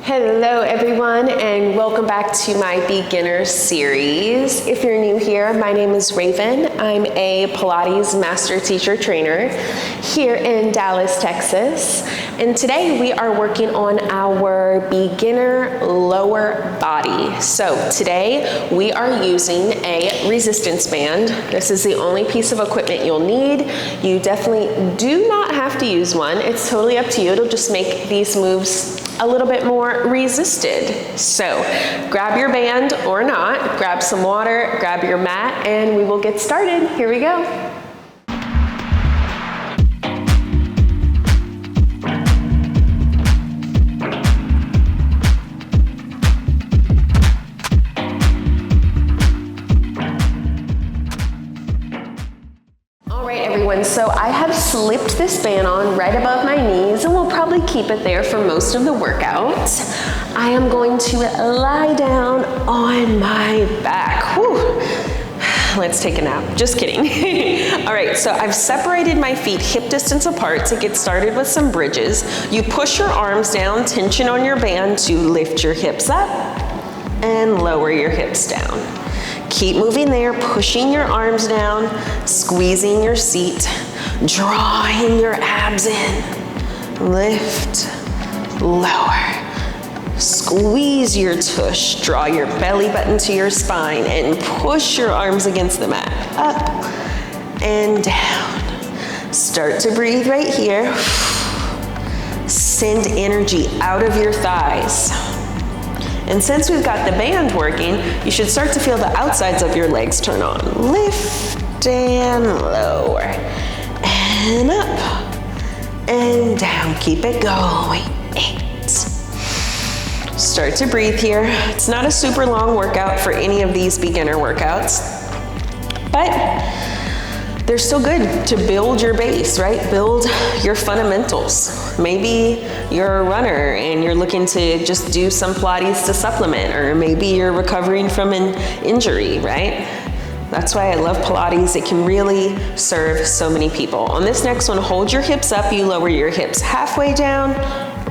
Hello everyone, and welcome back to my beginner series. If you're new here, my name is Raven. I'm a Pilates master teacher trainer here in Dallas, Texas. And today we are working on our beginner lower body. So today we are using a resistance band. This is the only piece of equipment you'll need. You definitely do not have to use one. It's totally up to you. It'll just make these moves a little bit more resisted. So grab your band or not, grab some water, grab your mat, and we will get started. Here we go. So I have slipped this band on right above my knees, and we'll probably keep it there for most of the workout. I am going to lie down on my back. Whew. Let's take a nap. Just kidding. All right, so I've separated my feet hip distance apart to get started with some bridges. You push your arms down, tension on your band to lift your hips up and lower your hips down. Keep moving there, pushing your arms down, squeezing your seat, drawing your abs in. Lift, lower. Squeeze your tush, draw your belly button to your spine, and push your arms against the mat. Up and down. Start to breathe right here. Send energy out of your thighs. And since we've got the band working, you should start to feel the outsides of your legs turn on. Lift and lower. And up and down. Keep it going. 8. Start to breathe here. It's not a super long workout for any of these beginner workouts, but they're still good to build your base, right? Build your fundamentals. Maybe you're a runner and you're looking to just do some Pilates to supplement, or maybe you're recovering from an injury, right? That's why I love Pilates. It can really serve so many people. On this next one, hold your hips up. You lower your hips halfway down,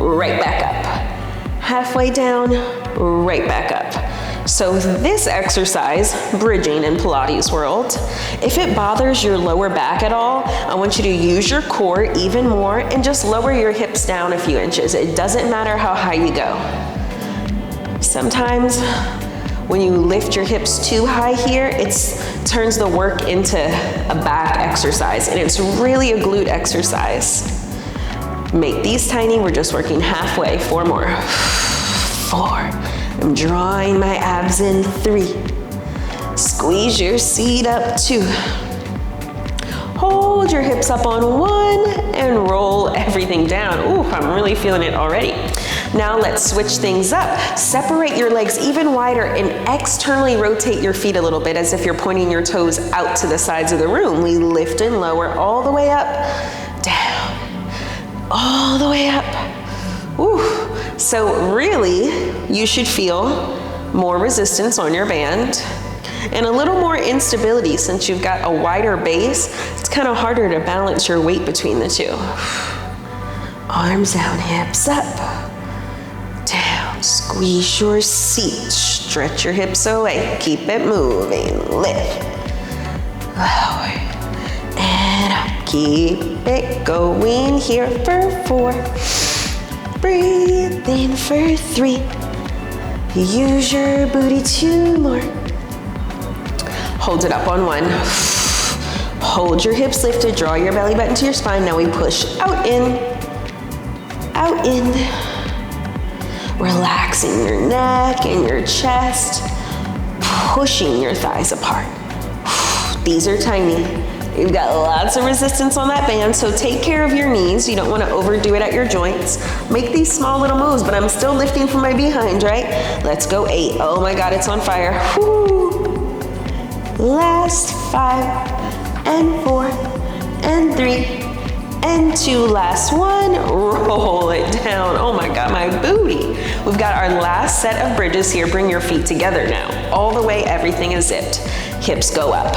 right back up. Halfway down, right back up. So this exercise, bridging in Pilates world, if it bothers your lower back at all, I want you to use your core even more and just lower your hips down a few inches. It doesn't matter how high you go. Sometimes when you lift your hips too high here, it turns the work into a back exercise, and it's really a glute exercise. Make these tiny. We're just working halfway. 4 more. 4. I'm drawing my abs in. 3. Squeeze your seat up. 2. Hold your hips up on 1 and roll everything down. Ooh, I'm really feeling it already. Now let's switch things up. Separate your legs even wider and externally rotate your feet a little bit as if you're pointing your toes out to the sides of the room. We lift and lower all the way up, down, all the way up. Ooh. So really, you should feel more resistance on your band and a little more instability since you've got a wider base. It's kind of harder to balance your weight between the two. Arms down, hips up, down. Squeeze your seat, stretch your hips away. Keep it moving. Lift, lower, and up. Keep it going here for 4. Breathe in for 3. Use your booty 2 more. Hold it up on 1. Hold your hips lifted, draw your belly button to your spine. Now we push out in, out in. Relaxing your neck and your chest, pushing your thighs apart. These are tiny. You've got lots of resistance on that band, so take care of your knees. You don't want to overdo it at your joints. Make these small little moves, but I'm still lifting from my behind, right? Let's go 8. Oh my God, it's on fire. Woo. Last 5 and 4 and 3 and 2. Last 1. Roll it down. Oh my God, my booty. We've got our last set of bridges here. Bring your feet together now. All the way, everything is zipped. Hips go up.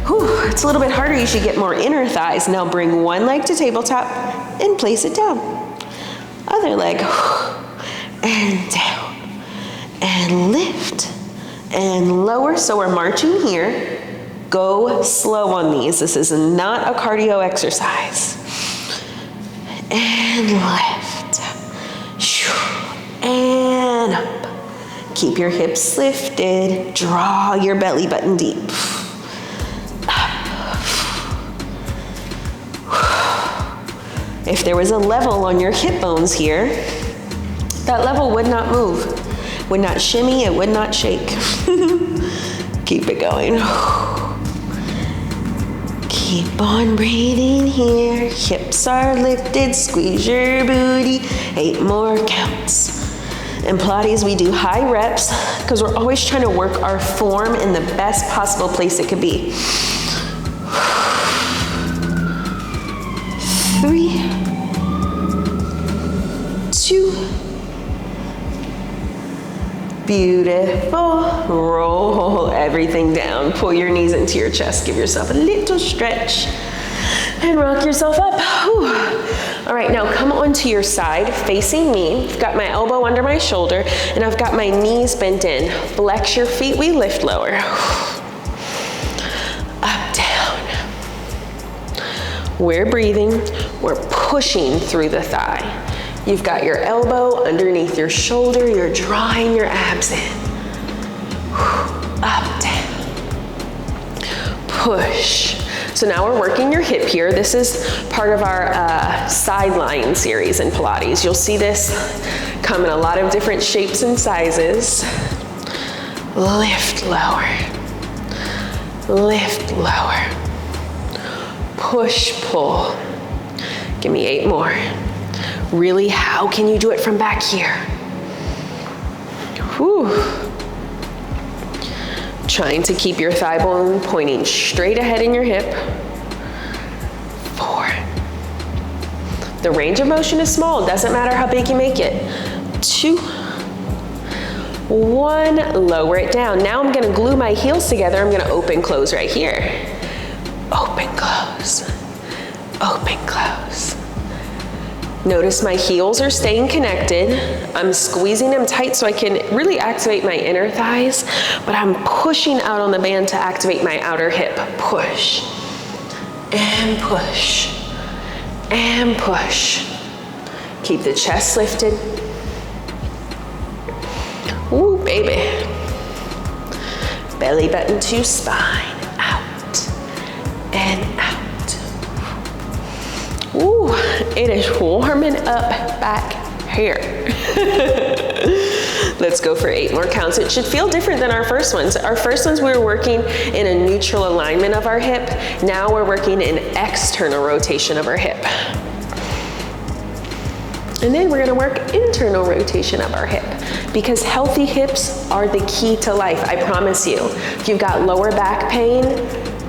Whew, it's a little bit harder. You should get more inner thighs. Now bring one leg to tabletop and place it down. Other leg. and down, and lift, and lower. So we're marching here. Go slow on these. This is not a cardio exercise. And lift, and up. Keep your hips lifted. Draw your belly button deep. If there was a level on your hip bones here, that level would not move, would not shimmy, it would not shake. Keep it going. Keep on breathing here. Hips are lifted, squeeze your booty. 8 more counts. In Pilates, we do high reps because we're always trying to work our form in the best possible place it could be. 3, 2, beautiful. Roll everything down. Pull your knees into your chest. Give yourself a little stretch and rock yourself up. Whew. All right, now come onto your side, facing me. I've got my elbow under my shoulder, and I've got my knees bent in. Flex your feet, we lift lower. Up, down. We're breathing, we're pushing through the thigh. You've got your elbow underneath your shoulder, you're drawing your abs in. Up, down. Push. So now we're working your hip here. This is part of our sideline series in Pilates. You'll see this come in a lot of different shapes and sizes. Lift lower. Lift lower. Push, pull. Give me 8 more. Really, how can you do it from back here? Whew. Trying to keep your thigh bone pointing straight ahead in your hip. 4. The range of motion is small, doesn't matter how big you make it. 2, 1, lower it down. Now I'm gonna glue my heels together. I'm gonna open, close right here. Open, close, open, close. Notice my heels are staying connected. I'm squeezing them tight so I can really activate my inner thighs, but I'm pushing out on the band to activate my outer hip. Push, and push, and push. Keep the chest lifted. Ooh, baby. Belly button to spine, out, and out. Ooh, it is warming up back here. Let's go for 8 more counts. It should feel different than our first ones. Our first ones, we were working in a neutral alignment of our hip. Now we're working in external rotation of our hip. And then we're gonna work internal rotation of our hip, because healthy hips are the key to life, I promise you. If you've got lower back pain,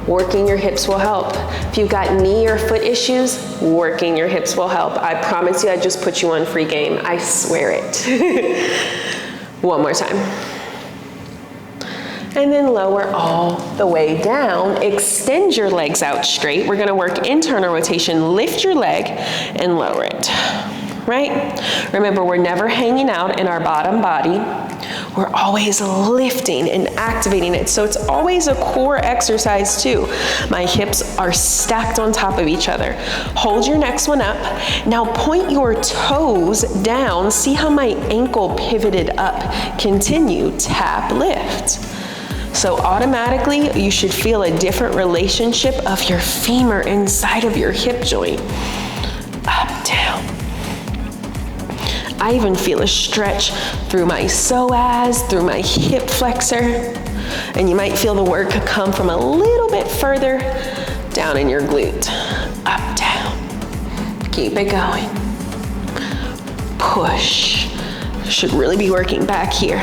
working your hips will help. If you've got knee or foot issues, working your hips will help. I promise you, I just put you on free game. I swear it. One more time. And then lower all the way down. Extend your legs out straight. We're gonna work internal rotation. Lift your leg and lower it, right? Remember, we're never hanging out in our bottom body. We're always lifting and activating it. So it's always a core exercise too. My hips are stacked on top of each other. Hold your next one up. Now point your toes down. See how my ankle pivoted up. Continue, tap, lift. So automatically you should feel a different relationship of your femur inside of your hip joint. Up, down. I even feel a stretch through my psoas, through my hip flexor, and you might feel the work come from a little bit further down in your glute. Up, down. Keep it going. Push. Should really be working back here.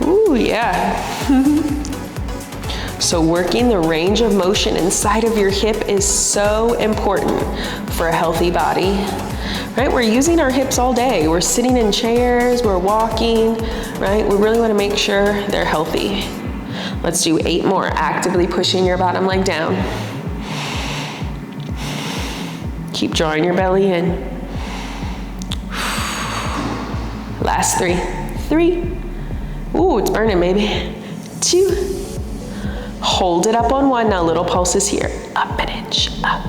Ooh, yeah. So working the range of motion inside of your hip is so important for a healthy body. Right, we're using our hips all day. We're sitting in chairs, we're walking, right? We really wanna make sure they're healthy. Let's do 8 more, actively pushing your bottom leg down. Keep drawing your belly in. Last 3. 3. Ooh, it's burning, baby. 2. Hold it up on 1. Now little pulses here. Up an inch. Up.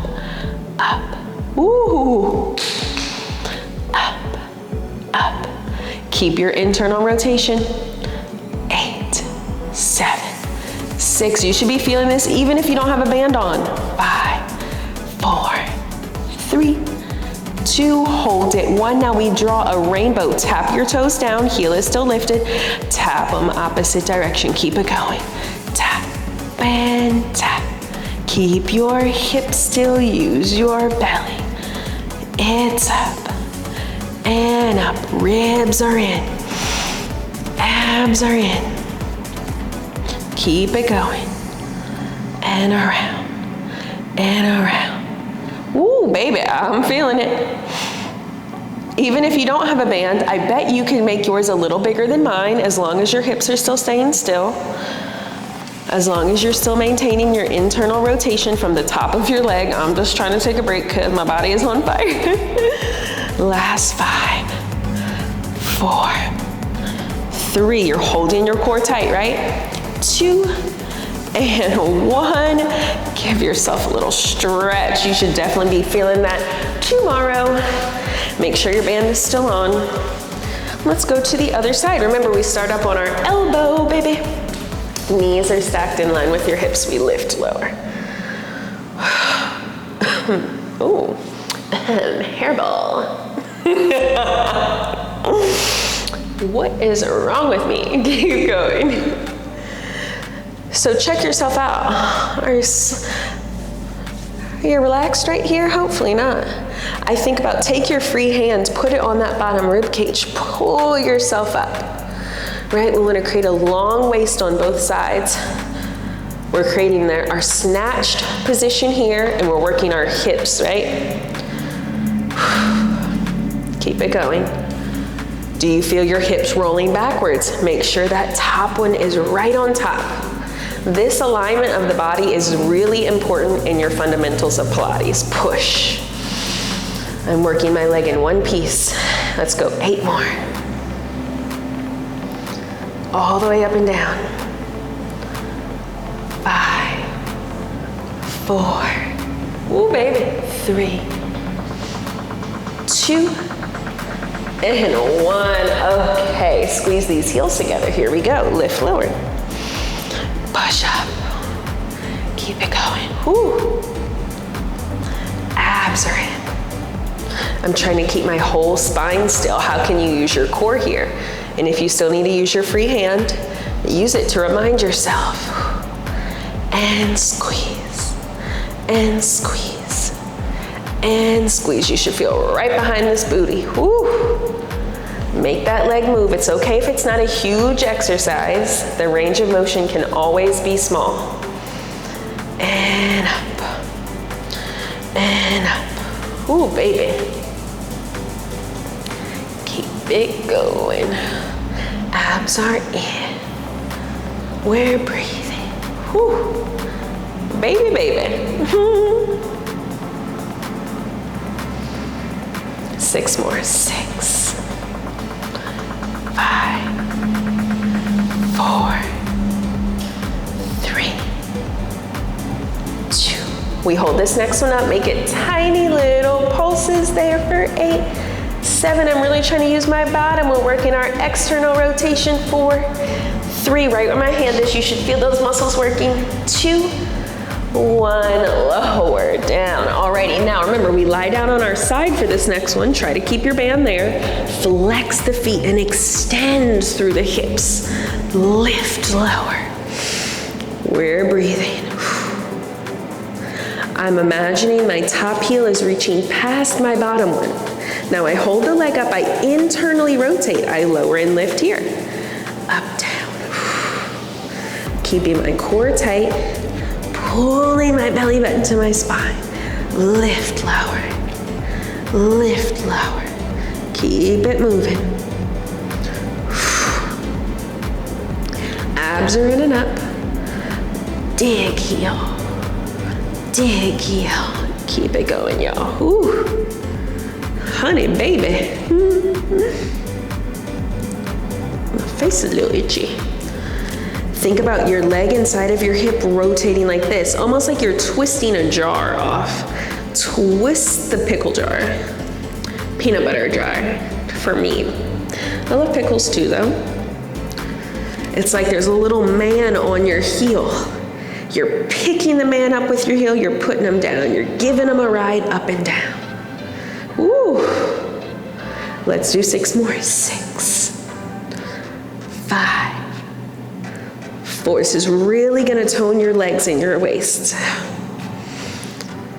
Up. Ooh. Up. Up. Keep your internal rotation. 8, 7, 6. You should be feeling this even if you don't have a band on. 5, 4, 3, 2, hold it. 1, now we draw a rainbow. Tap your toes down, heel is still lifted. Tap them opposite direction, keep it going. Tap and tap. Keep your hips still, use your belly. It's up and up, ribs are in, abs are in. Keep it going, and around, and around. Ooh, baby, I'm feeling it. Even if you don't have a band, I bet you can make yours a little bigger than mine as long as your hips are still staying still. As long as you're still maintaining your internal rotation from the top of your leg. I'm just trying to take a break because my body is on fire. Last 5, 4, 3. You're holding your core tight, right? 2, and 1. Give yourself a little stretch. You should definitely be feeling that tomorrow. Make sure your band is still on. Let's go to the other side. Remember, we start up on our elbow, baby. Knees are stacked in line with your hips. We lift lower. Ooh, hairball. What is wrong with me? Keep going. So check yourself out. Are you relaxed right here? Hopefully not. I think about take your free hand, put it on that bottom rib cage, pull yourself up. Right, we want to create a long waist on both sides. We're creating our snatched position here, and we're working our hips, right? Keep it going. Do you feel your hips rolling backwards? Make sure that top one is right on top. This alignment of the body is really important in your fundamentals of Pilates. Push. I'm working my leg in one piece. Let's go 8 more. All the way up and down. 5, 4, ooh baby, 3, 2, and 1. Okay, squeeze these heels together. Here we go. Lift lower. Push up. Keep it going. Woo. Abs are in. I'm trying to keep my whole spine still. How can you use your core here? And if you still need to use your free hand, use it to remind yourself. And squeeze, and squeeze, and squeeze. You should feel right behind this booty. Woo. Make that leg move. It's okay if it's not a huge exercise. The range of motion can always be small. And up, and up. Ooh, baby. Keep it going. Abs are in. We're breathing. Whew. Baby, baby. 6 more. 6, 5, 4, 3, 2. We hold this next one up. Make it tiny little pulses there for 8. 7, I'm really trying to use my bottom. We're working our external rotation. 4, 3, right where my hand is. You should feel those muscles working. 2, 1, lower down. Alrighty, now remember, we lie down on our side for this next one. Try to keep your band there. Flex the feet and extend through the hips. Lift lower. We're breathing. I'm imagining my top heel is reaching past my bottom one. Now I hold the leg up, I internally rotate. I lower and lift here. Up, down. Keeping my core tight, pulling my belly button to my spine. Lift lower, lift lower. Keep it moving. Abs are in and up. Dig heel, dig heel. Keep it going, y'all. Ooh. Honey, baby. My face is a little itchy. Think about your leg inside of your hip rotating like this, almost like you're twisting a jar off. Twist the pickle jar. Peanut butter jar, for me. I love pickles too, though. It's like there's a little man on your heel. You're picking the man up with your heel, you're putting him down, you're giving him a ride up and down. Woo! Let's do 6 more. 6, 5, 4. This is really gonna tone your legs and your waist.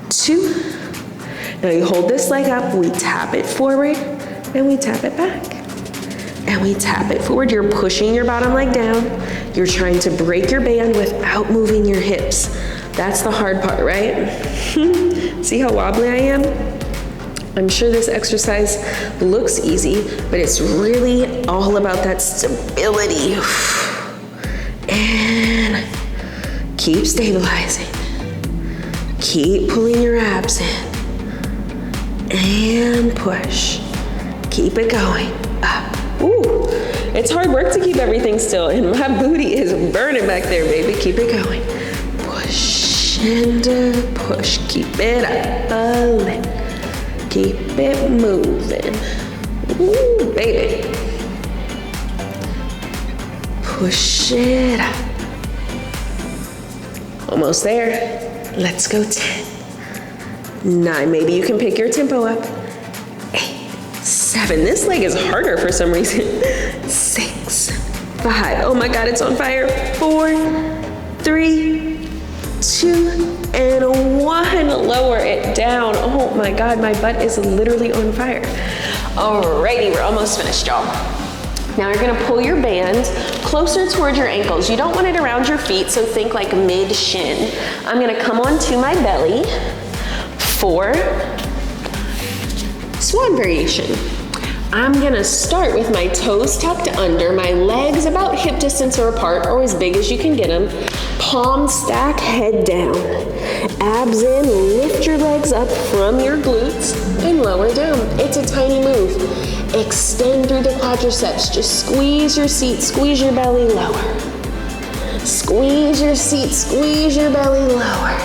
2. Now you hold this leg up, we tap it forward, and we tap it back. And we tap it forward. You're pushing your bottom leg down. You're trying to break your band without moving your hips. That's the hard part, right? See how wobbly I am? I'm sure this exercise looks easy, but it's really all about that stability. And keep stabilizing. Keep pulling your abs in. And push. Keep it going. Up. Ooh, it's hard work to keep everything still, and my booty is burning back there, baby. Keep it going. Push and push. Keep it up a little. Keep it moving. Ooh, baby. Push it up. Almost there. Let's go 10, 9. Maybe you can pick your tempo up. 8, 7. This leg is harder for some reason. 6, 5. Oh my God, it's on fire. 4, 3, 2, and 1. Lower it down. Oh my God, my butt is literally on fire. Alrighty, we're almost finished, y'all. Now you're gonna pull your band closer toward your ankles. You don't want it around your feet, so think like mid-shin. I'm gonna come onto my belly for swan variation. I'm gonna start with my toes tucked under, my legs about hip distance or apart, or as big as you can get them. Palm stack, head down. Abs in, lift your legs up from your glutes and lower down. It's a tiny move. Extend through the quadriceps. Just squeeze your seat, squeeze your belly lower. Squeeze your seat, squeeze your belly lower.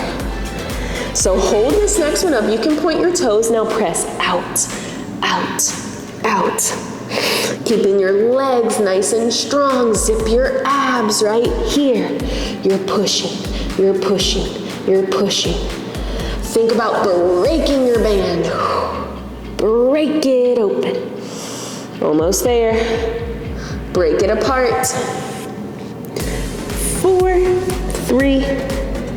So hold this next one up. You can point your toes. Now press out, out, out. Keeping your legs nice and strong. Zip your abs right here. You're pushing, you're pushing, you're pushing. Think about breaking your band. Break it open. Almost there. Break it apart. 4, 3,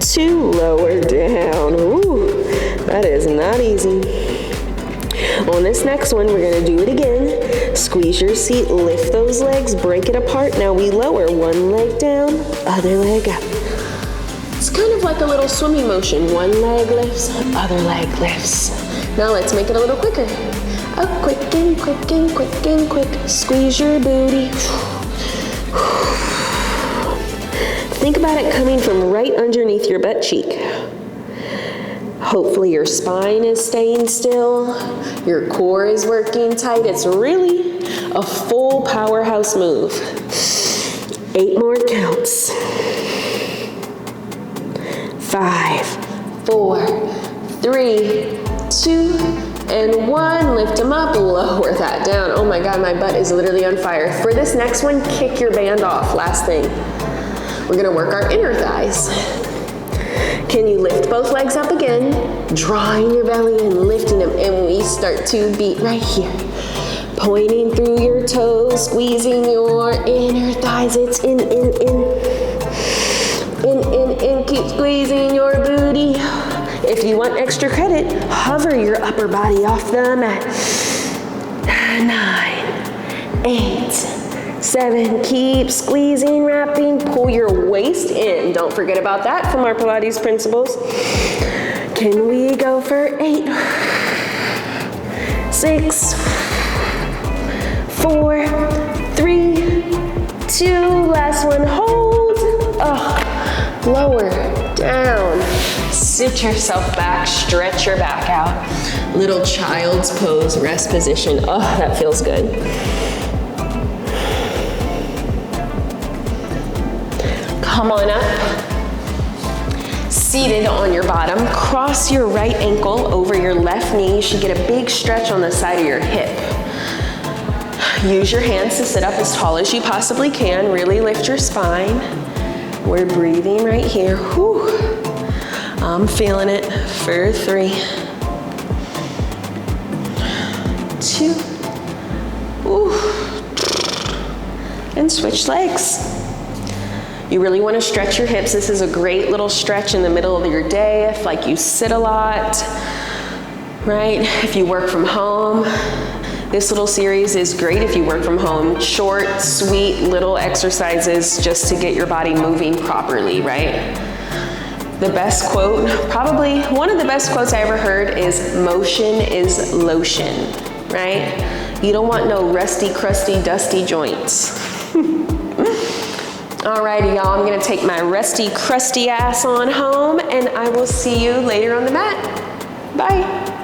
2, lower down. Ooh, that is not easy. On this next one, we're gonna do it again. Squeeze your seat, lift those legs, break it apart. Now we lower one leg down, other leg up. It's kind of like a little swimming motion. One leg lifts, other leg lifts. Now let's make it a little quicker. Up quick and quick and quick and quick. Squeeze your booty. Think about it coming from right underneath your butt cheek. Hopefully your spine is staying still. Your core is working tight. It's really a full powerhouse move. 8 more counts. 5, 4, 3, 2, and 1. Lift them up, lower that down. Oh my God, my butt is literally on fire. For this next one, kick your band off. Last thing. We're gonna work our inner thighs. Can you lift both legs up again? Drawing your belly and lifting them, and we start to beat right here. Pointing through your toes, squeezing your inner thighs. It's in. In, keep squeezing your booty. If you want extra credit, hover your upper body off the mat. 9, 8, 7, keep squeezing, wrapping, pull your waist in. Don't forget about that from our Pilates principles. Can we go for 8, 6, 4, 3, 2, last one, hold. Lower, down. Sit yourself back, stretch your back out. Little child's pose, rest position. Oh, that feels good. Come on up. Seated on your bottom, cross your right ankle over your left knee. You should get a big stretch on the side of your hip. Use your hands to sit up as tall as you possibly can. Really lift your spine. We're breathing right here. Whew. I'm feeling it for 3, 2, ooh. And switch legs. You really want to stretch your hips. This is a great little stretch in the middle of your day if like you sit a lot, right? If you work from home. This little series is great if you work from home. Short, sweet, little exercises just to get your body moving properly, right? The best quote, probably one of the best quotes I ever heard is motion is lotion, right? You don't want no rusty, crusty, dusty joints. Alrighty, y'all, I'm gonna take my rusty, crusty ass on home and I will see you later on the mat. Bye.